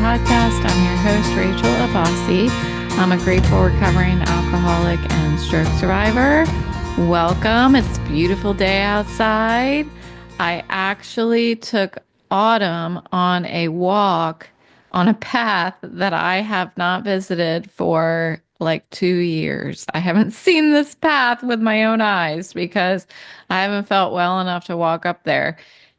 podcast. I'm your host, Rachel Abbassi. I'm a grateful recovering alcoholic and stroke survivor. Welcome. It's a beautiful day outside. I actually took Autumn on a walk on a path that I have not visited for like 2 years. I haven't seen this path with my own eyes because I haven't felt well enough to walk up there.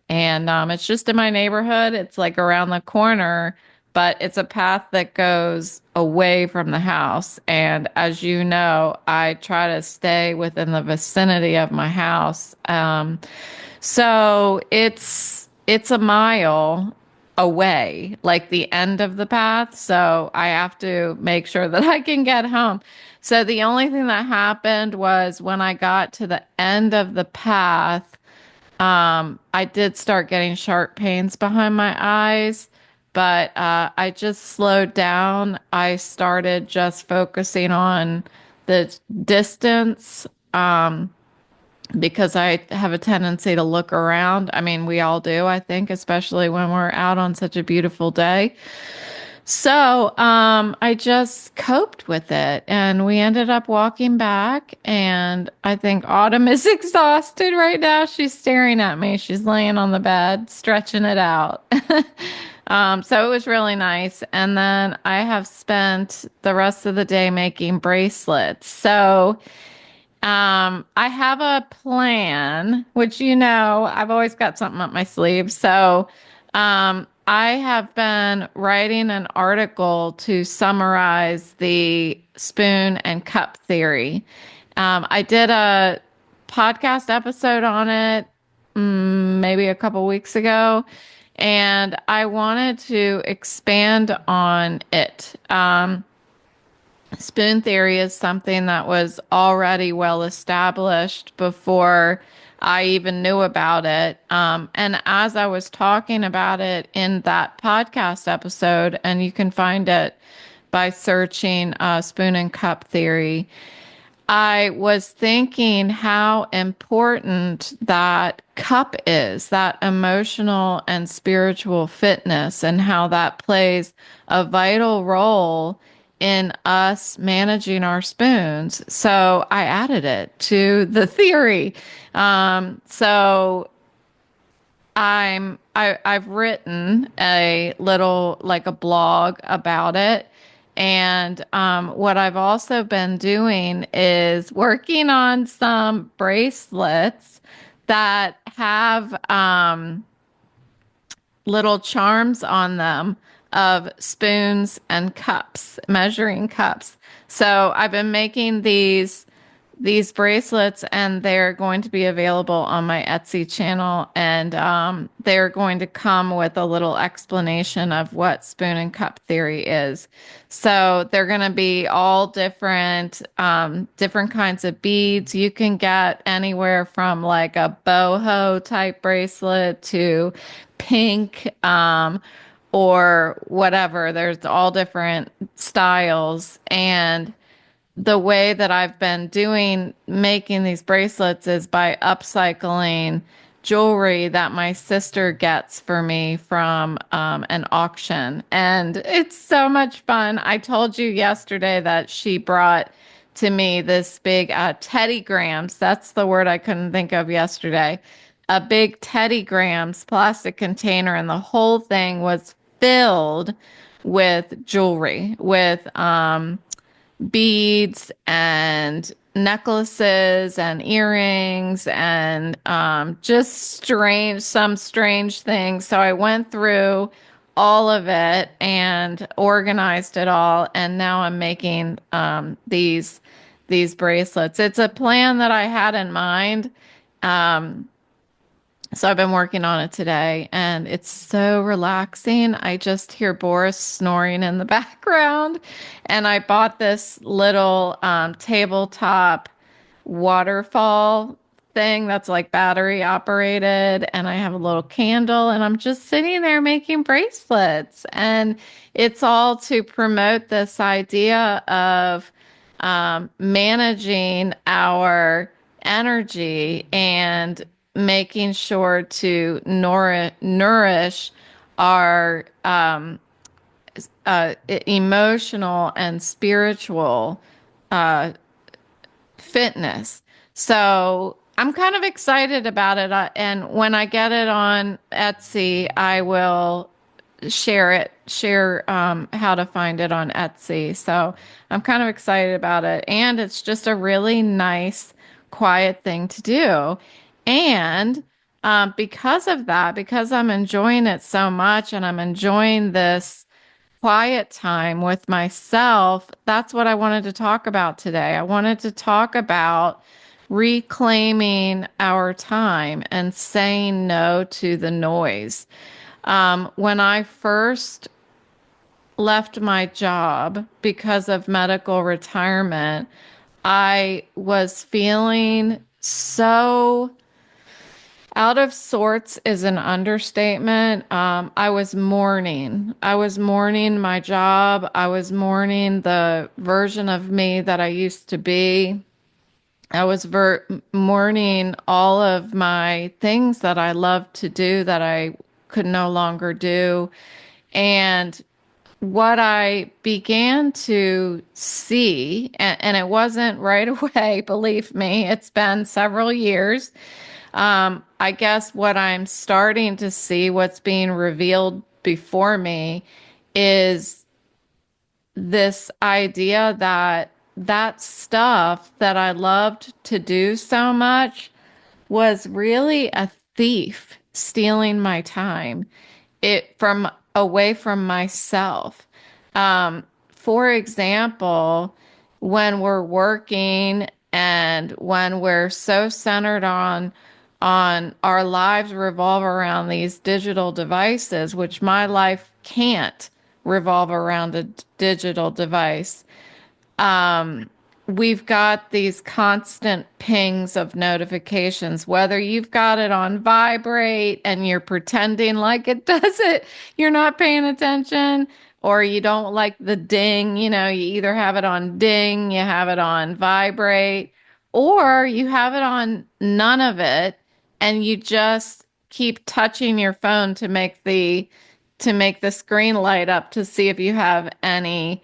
And it's just in my neighborhood. It's like around the corner, but it's a path that goes away from the house. And as you know, I try to stay within the vicinity of my house. So it's a mile away, like the end of the path. So I have to make sure that I can get home. So the only thing that happened was when I got to the end of the path, I did start getting sharp pains behind my eyes, but I just slowed down. I started just focusing on the distance, because I have a tendency to look around. I mean, we all do, I think, especially when we're out on such a beautiful day. So, I just coped with it and we ended up walking back. And I think Autumn is exhausted right now. She's staring at me. She's laying on the bed, stretching it out. So it was really nice. And then I have spent the rest of the day making bracelets. So, I have a plan, which I've always got something up my sleeve. So, I have been writing an article to summarize the spoon and cup theory. I did a podcast episode on it, maybe a couple weeks ago, and I wanted to expand on it. Spoon theory is something that was already well established before I even knew about it. And as I was talking about it in that podcast episode, and you can find it by searching spoon and cup theory, I was thinking how important that cup is, that emotional and spiritual fitness, and how that plays a vital role in us managing our spoons. So I added it to the theory. So I've written a little, like a blog about it. And what I've also been doing is working on some bracelets that have little charms on them of spoons and cups, measuring cups. So I've been making these bracelets, and they're going to be available on my Etsy channel, and they're going to come with a little explanation of what spoon and cup theory is. So they're going to be all different kinds of beads. You can get anywhere from like a boho type bracelet to pink, or whatever. There's all different styles. And the way that I've been making these bracelets is by upcycling jewelry that my sister gets for me from an auction. And it's so much fun. I told you yesterday that she brought to me this big Teddy Grams. That's the word I couldn't think of yesterday. A big Teddy Grams plastic container, and the whole thing was filled with jewelry, with beads and necklaces and earrings and just some strange things. So I went through all of it and organized it all, and now I'm making these bracelets. It's a plan that I had in mind. So I've been working on it today, and it's so relaxing. I just hear Boris snoring in the background, and I bought this little tabletop waterfall thing that's like battery operated, and I have a little candle, and I'm just sitting there making bracelets, and it's all to promote this idea of managing our energy and making sure to nourish our emotional and spiritual fitness. So I'm kind of excited about it. And when I get it on Etsy, I will share how to find it on Etsy. So I'm kind of excited about it. And it's just a really nice, quiet thing to do. And because of that, because I'm enjoying it so much and I'm enjoying this quiet time with myself, that's what I wanted to talk about today. I wanted to talk about reclaiming our time and saying no to the noise. When I first left my job because of medical retirement, I was feeling so out of sorts is an understatement. I was mourning. I was mourning my job. I was mourning the version of me that I used to be. I was mourning all of my things that I loved to do that I could no longer do. And what I began to see, and it wasn't right away, believe me, it's been several years. I guess what I'm starting to see, what's being revealed before me, is this idea that that stuff that I loved to do so much was really a thief stealing my time it from away from myself. For example, when we're working and when we're so centered on our lives revolve around these digital devices, which my life can't revolve around a digital device. um, we've got these constant pings of notifications, whether you've got it on vibrate and you're pretending like it does it, you're not paying attention, or you don't like the ding, you either have it on ding, you have it on vibrate, or you have it on none of it, and you just keep touching your phone to make the screen light up to see if you have any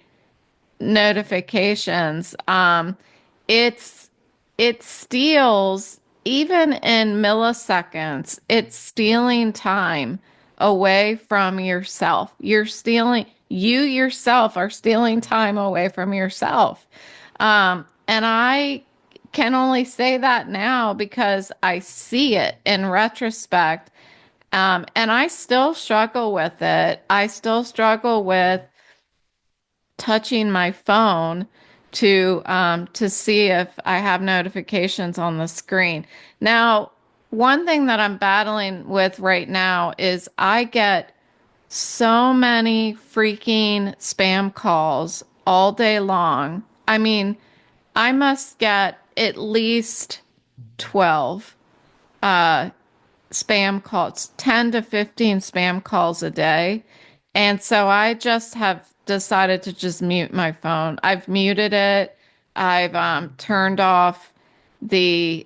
notifications. It's it steals even in milliseconds. It's stealing time away from yourself. You yourself are stealing time away from yourself. And I can only say that now because I see it in retrospect. And I still struggle with it. I still struggle with touching my phone to see if I have notifications on the screen. Now, one thing that I'm battling with right now is I get so many freaking spam calls all day long. I mean, I must get at least 12 uh, spam calls, 10 to 15 spam calls a day. And so I just have decided to just mute my phone. I've muted it. I've turned off the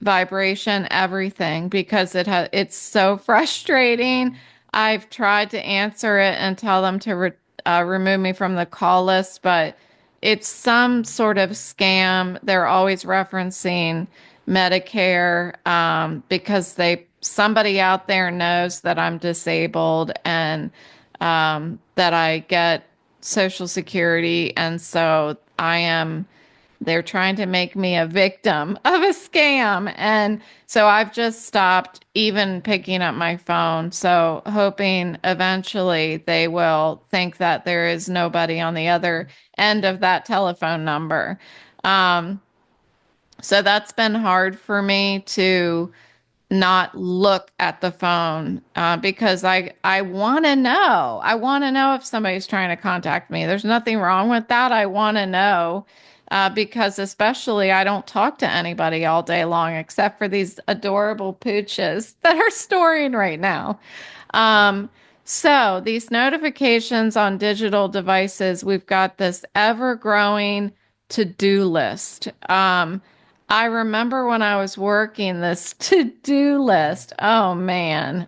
vibration, everything, because it's so frustrating. I've tried to answer it and tell them to remove me from the call list, but it's some sort of scam. They're always referencing Medicare because somebody out there knows that I'm disabled and that I get Social Security, and so they're trying to make me a victim of a scam. And so I've just stopped even picking up my phone. So hoping eventually they will think that there is nobody on the other end of that telephone number. Um, so that's been hard for me to not look at the phone because I want to know. I want to know if somebody's trying to contact me. There's nothing wrong with that. I want to know because especially I don't talk to anybody all day long except for these adorable pooches that are storing right now. Um, so these notifications on digital devices, we've got this ever-growing to-do list. I remember when I was working this to-do list. Oh man.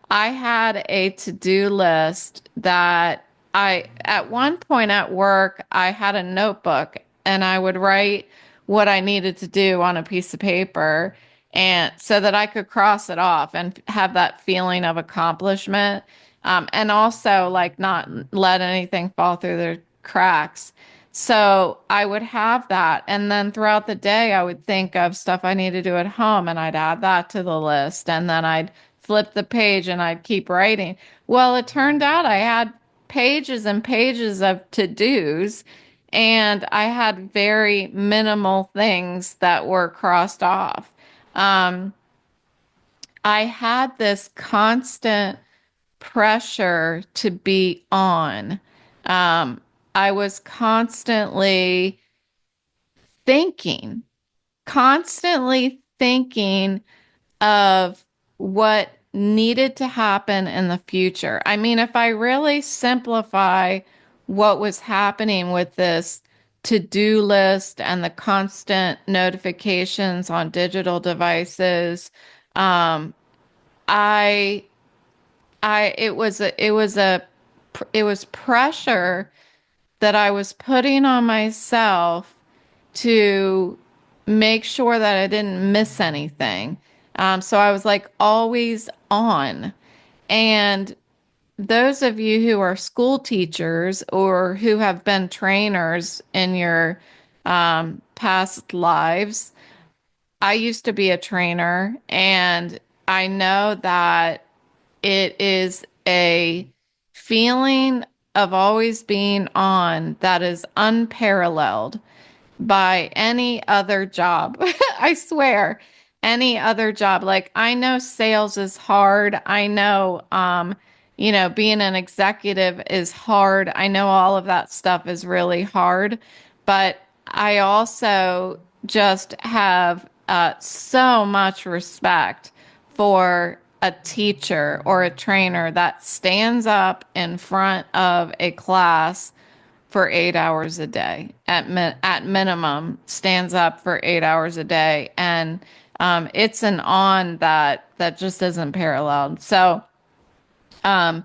I had a to-do list that at one point at work, I had a notebook and I would write what I needed to do on a piece of paper and so that I could cross it off and have that feeling of accomplishment. And also like not let anything fall through the cracks. So I would have that. And then throughout the day, I would think of stuff I need to do at home and I'd add that to the list. And then I'd flip the page and I'd keep writing. Well, it turned out I had pages and pages of to-dos and I had very minimal things that were crossed off. Um, I had this constant pressure to be on. Um, I was thinking, constantly thinking of what needed to happen in the future. I mean, if I really simplify what was happening with this to-do list and the constant notifications on digital devices, um, I, it was pressure that I was putting on myself to make sure that I didn't miss anything. So I was like always on. And those of you who are school teachers or who have been trainers in your past lives, I used to be a trainer, and I know that it is a feeling of always being on that is unparalleled by any other job. I swear, any other job. Like I know sales is hard. I know, being an executive is hard. I know all of that stuff is really hard, but I also just have so much respect for a teacher or a trainer that stands up in front of a class for 8 hours a day at minimum stands up for 8 hours a day and it's an on that just isn't paralleled. So um,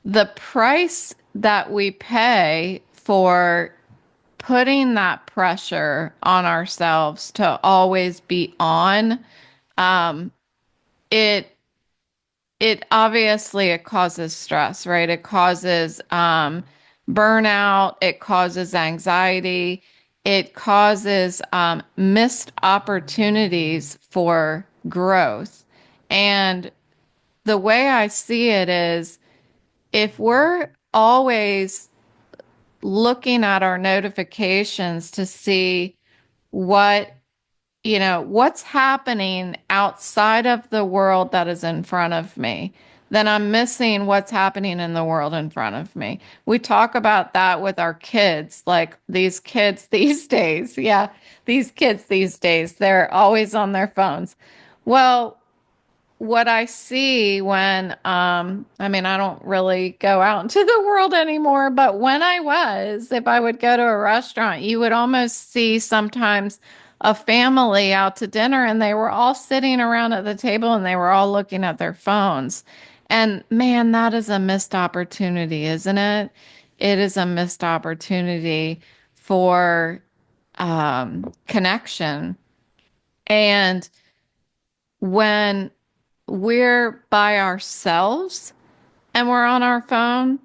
the price that we pay for putting that pressure on ourselves to always be on, um, it it causes stress, right? It causes burnout, it causes anxiety, it causes missed opportunities for growth. And the way I see it is if we're always looking at our notifications to see what what's happening outside of the world that is in front of me, then I'm missing what's happening in the world in front of me. We talk about that with our kids, like these kids these days. Yeah, these kids these days, they're always on their phones. Well, what I see when, I mean, I don't really go out into the world anymore, but when I was, if I would go to a restaurant, you would almost see sometimes a family out to dinner and they were all sitting around at the table and they were all looking at their phones. And man, that is a missed opportunity, isn't it? It is a missed opportunity for connection. And when we're by ourselves and we're on our phone,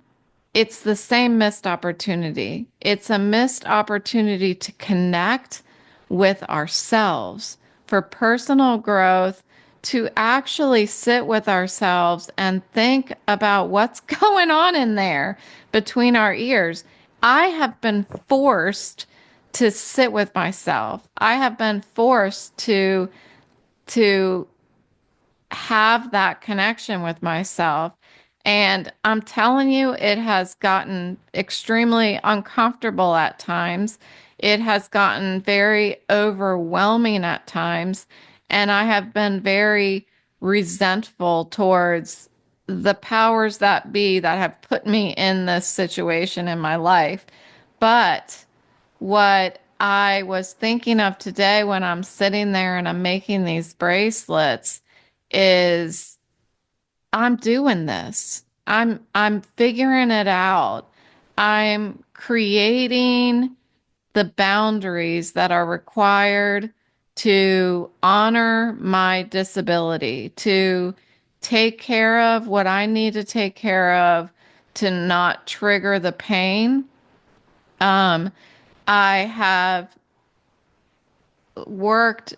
it's the same missed opportunity. It's a missed opportunity to connect with ourselves for personal growth, to actually sit with ourselves and think about what's going on in there between our ears. I have been forced to sit with myself. I have been forced to have that connection with myself. And I'm telling you, it has gotten extremely uncomfortable at times. It has gotten very overwhelming at times. And I have been very resentful towards the powers that be that have put me in this situation in my life. But what I was thinking of today when I'm sitting there and I'm making these bracelets is I'm doing this. I'm figuring it out. I'm creating the boundaries that are required to honor my disability, to take care of what I need to take care of, to not trigger the pain. Um, I have worked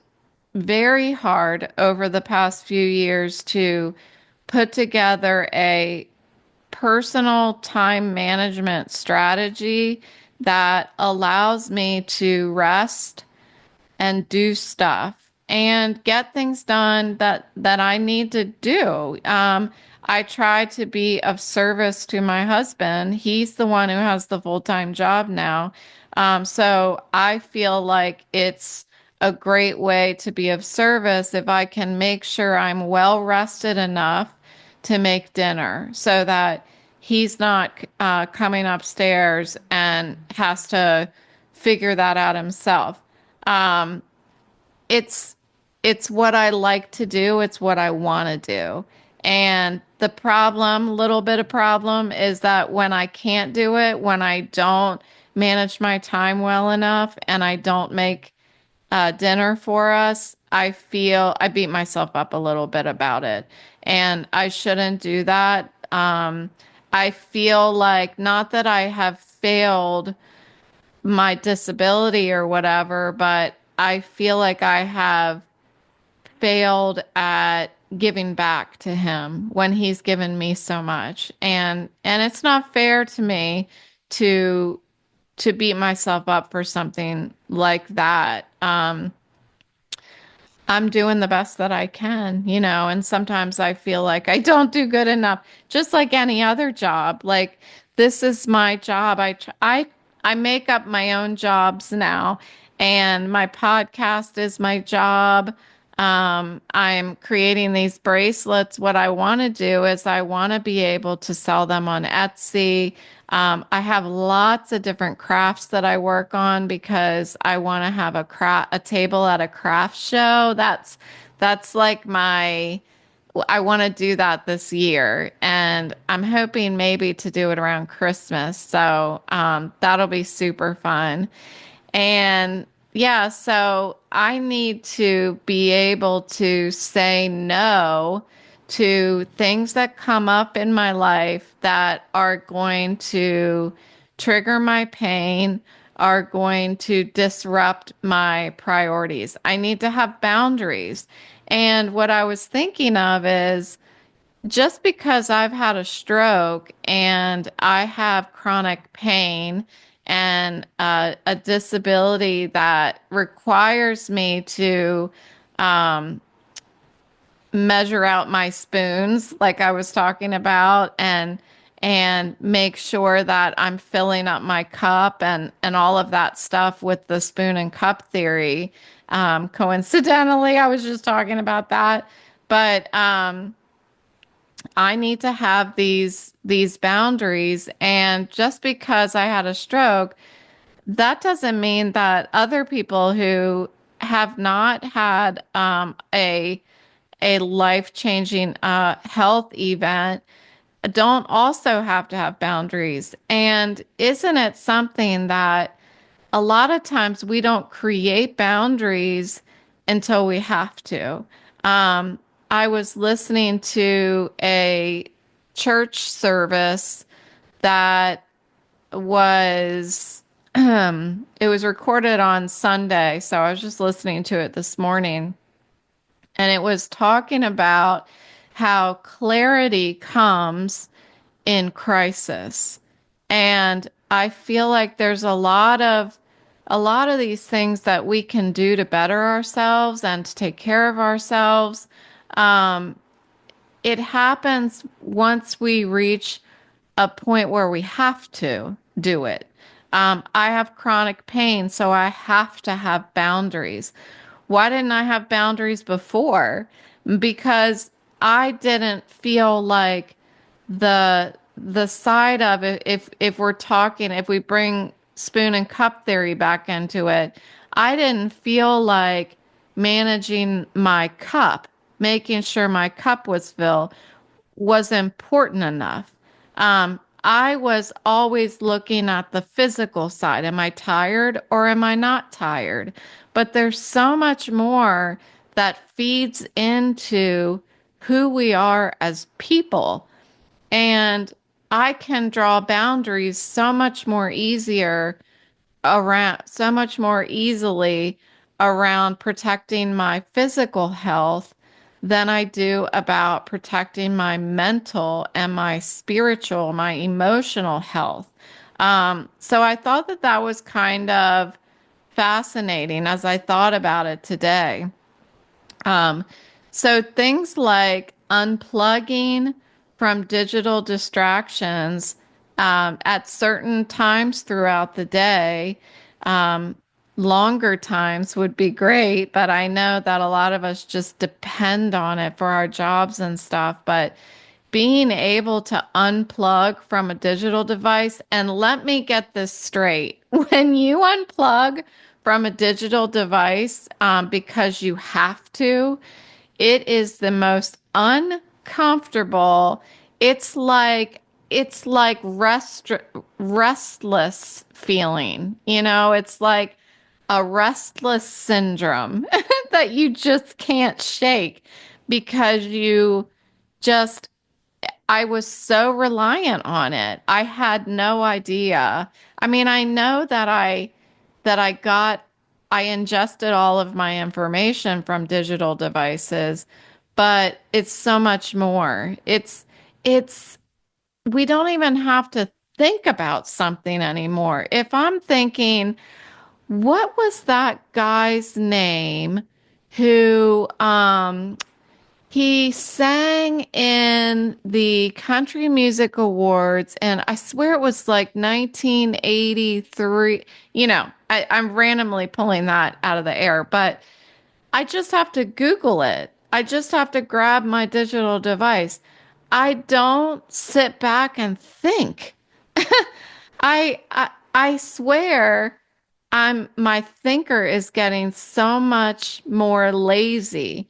very hard over the past few years to put together a personal time management strategy that allows me to rest and do stuff and get things done that I need to do. I try to be of service to my husband. He's the one who has the full-time job now. So I feel like it's a great way to be of service if I can make sure I'm well rested enough to make dinner so that he's not coming upstairs and has to figure that out himself. Um, it's it's what I like to do. It's what I want to do. And the problem, little bit of problem, is that when I can't do it, when I don't manage my time well enough and I don't make dinner for us, I feel I beat myself up a little bit about it. And I shouldn't do that. I feel like not that I have failed my disability or whatever, but I feel like I have failed at giving back to him when he's given me so much. And it's not fair to me to beat myself up for something like that. I'm doing the best that I can, and sometimes I feel like I don't do good enough, just like any other job. Like this is my job. I make up my own jobs now, and my podcast is my job. I'm creating these bracelets. What I want to do is I want to be able to sell them on Etsy. I have lots of different crafts that I work on because I want to have a table at a craft show. That's like I want to do that this year, and I'm hoping maybe to do it around Christmas. So that'll be super fun. And yeah, so I need to be able to say no to things that come up in my life that are going to trigger my pain, are going to disrupt my priorities. I need to have boundaries. And what I was thinking of is just because I've had a stroke and I have chronic pain and a disability that requires me to um, measure out my spoons, like I was talking about, and make sure that I'm filling up my cup and all of that stuff with the spoon and cup theory. Coincidentally, I was just talking about that, but I need to have these boundaries, and just because I had a stroke, that doesn't mean that other people who have not had a life-changing health event don't also have to have boundaries. And isn't it something that a lot of times we don't create boundaries until we have to? Um, I was listening to a church service that was it was recorded on Sunday, so I was just listening to it this morning, and it was talking about how clarity comes in crisis. And I feel like there's a lot of these things that we can do to better ourselves and to take care of ourselves. Um, it happens once we reach a point where we have to do it. I have chronic pain, so I have to have boundaries. Why didn't I have boundaries before? Because I didn't feel like the side of it, if we're talking, if we bring spoon and cup theory back into it, I didn't feel like managing my cup, making sure my cup was filled was important enough. I was always looking at the physical side. Am I tired or am I not tired? But there's so much more that feeds into who we are as people. And I can draw boundaries so much more easily around protecting my physical health than I do about protecting my mental and my spiritual, my emotional health. So I thought that that was kind of fascinating as I thought about it today. Um, so things like unplugging from digital distractions at certain times throughout the day, um, longer times would be great, but I know that a lot of us just depend on it for our jobs and stuff. But being able to unplug from a digital device, and let me get this straight. When you unplug from a digital device, because you have to, it is the most uncomfortable. It's like it's like restless feeling. It's like a restless syndrome that you just can't shake because you just I was so reliant on it. I had no idea. I mean, I know that I ingested all of my information from digital devices, but it's so much more. It's we don't even have to think about something anymore. If I'm thinking, what was that guy's name who he sang in the Country Music Awards, and I swear it was like 1983. I'm randomly pulling that out of the air, but I just have to Google it. I just have to grab my digital device. I don't sit back and think. I swear my thinker is getting so much more lazy.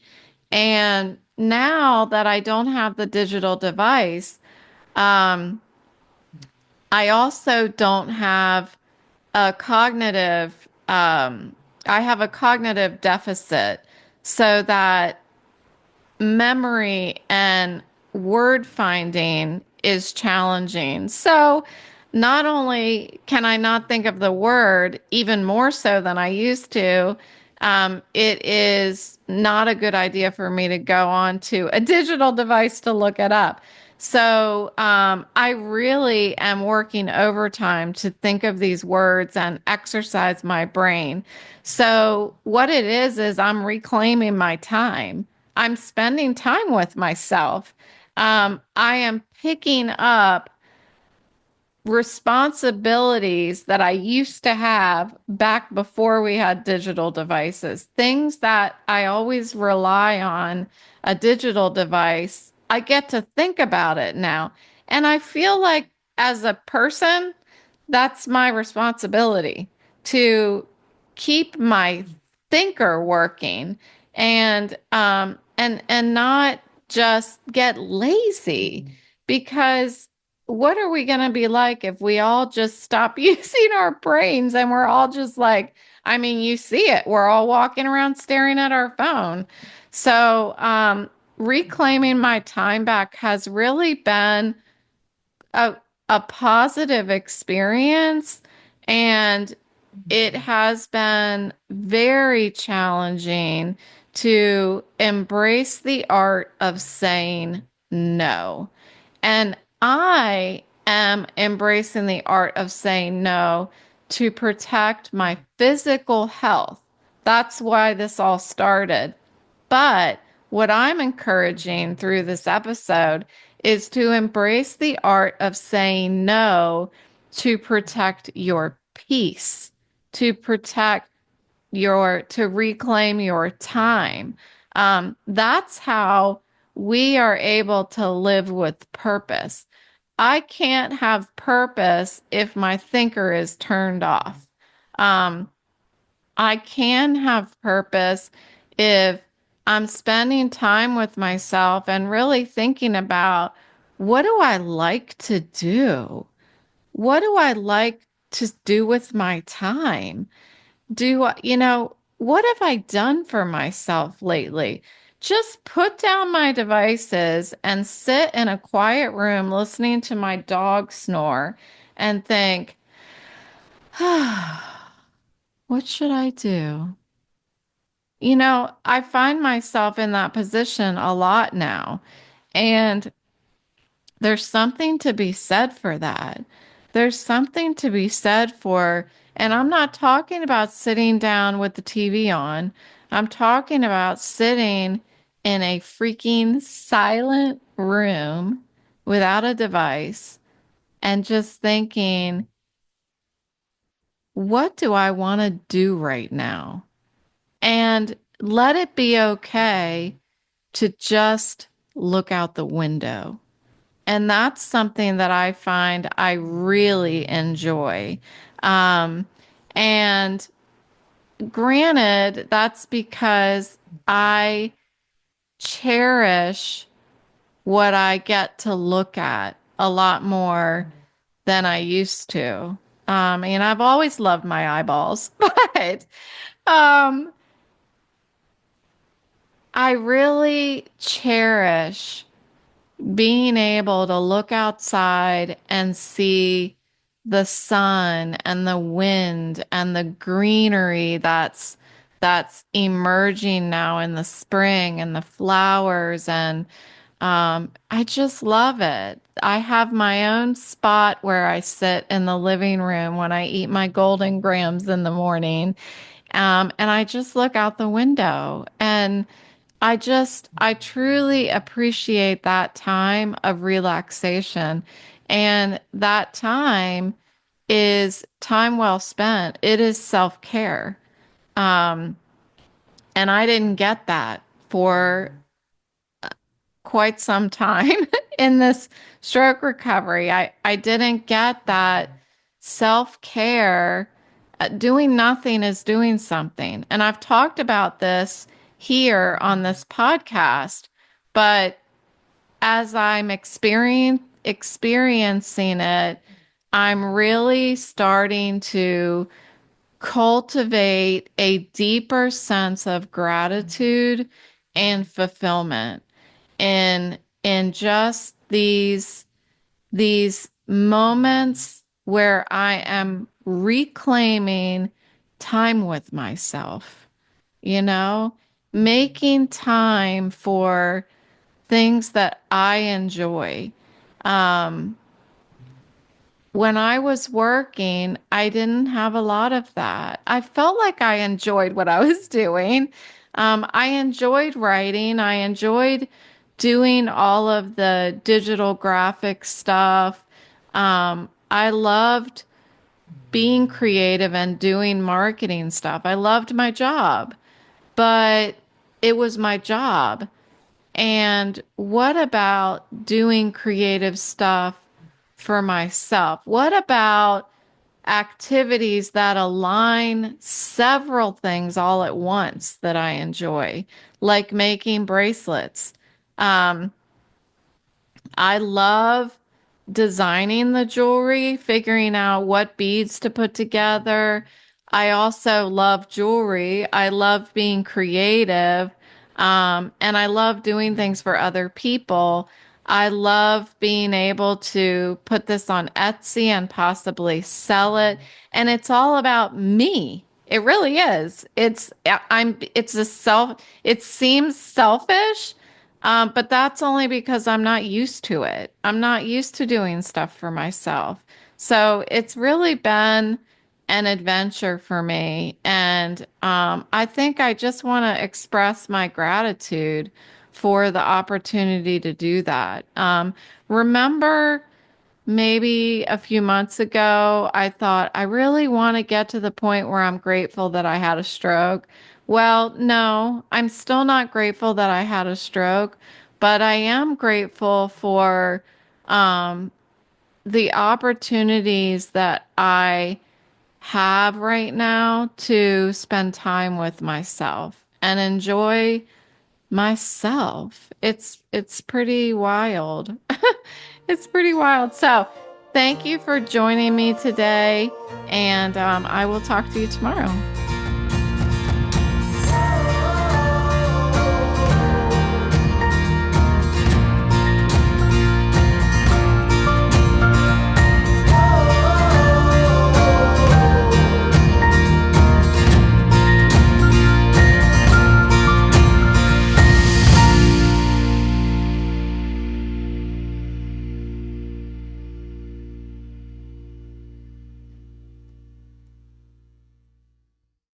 And now that I don't have the digital device, um, I also don't have a I have a cognitive deficit so that memory and word finding is challenging. So not only can I not think of the word even more so than I used to, it is not a good idea for me to go on to a digital device to look it up. So I really am working overtime to think of these words and exercise my brain. So what it is I'm reclaiming my time. I'm spending time with myself. I am picking up responsibilities that I used to have back before we had digital devices, things that I always rely on a digital device. I get to think about it now. And I feel like as a person, that's my responsibility to keep my thinker working and not just get lazy because what are we going to be like if we all just stop using our brains and we're all just like, I mean, you see it. We're all walking around staring at our phone. So, reclaiming my time back has really been a, a positive experience, and it has been very challenging to embrace the art of saying no. And I am embracing the art of saying no to protect my physical health. That's why this all started. But what I'm encouraging through this episode is to embrace the art of saying no to protect your peace, to protect to reclaim your time. That's how we are able to live with purpose. I can't have purpose if my thinker is turned off. Um, I can have purpose if I'm spending time with myself and really thinking about what do I like to do? What do I like to do with my time? What have I done for myself lately? Just put down my devices and sit in a quiet room listening to my dog snore and think, what should I do? I find myself in that position a lot now. And there's something to be said for that. There's something to be said for, and I'm not talking about sitting down with the TV on. I'm talking about sitting in a freaking silent room without a device and just thinking, what do I want to do right now? And let it be okay to just look out the window. And that's something that I find I really enjoy. Um, and granted, that's because I cherish what I get to look at a lot more than I used to. And I've always loved my eyeballs, but um, I really cherish being able to look outside and see the sun and the wind and the greenery that's emerging now in the spring and the flowers and I just love it. I have my own spot where I sit in the living room when I eat my golden grams in the morning. And I just look out the window and I truly appreciate that time of relaxation. And that time is time well spent. It is self-care. Um, and I didn't get that for quite some time in this stroke recovery. I didn't get that self-care. Doing nothing is doing something. And I've talked about this here on this podcast, but as I'm experiencing it, I'm really starting to cultivate a deeper sense of gratitude and fulfillment in just these moments where I am reclaiming time with myself, you know, making time for things that I enjoy. Um, when I was working, I didn't have a lot of that. I felt like I enjoyed what I was doing. I enjoyed writing. I enjoyed doing all of the digital graphic stuff. I loved being creative and doing marketing stuff. I loved my job, but it was my job. And what about doing creative stuff for myself? What about activities that align several things all at once that I enjoy, like making bracelets? Um, I love designing the jewelry, figuring out what beads to put together. I also love jewelry. I love being creative. And I love doing things for other people. I love being able to put this on Etsy and possibly sell it. And it's all about me. It really is. It seems selfish, but that's only because I'm not used to it. I'm not used to doing stuff for myself. So it's really been an adventure for me. And I think I just want to express my gratitude for the opportunity to do that. Remember, maybe a few months ago, I thought I really want to get to the point where I'm grateful that I had a stroke. Well, no, I'm still not grateful that I had a stroke, but I am grateful for um, the opportunities that I have right now to spend time with myself and enjoy myself. It's pretty wild. It's pretty wild. So, thank you for joining me today, and I will talk to you tomorrow.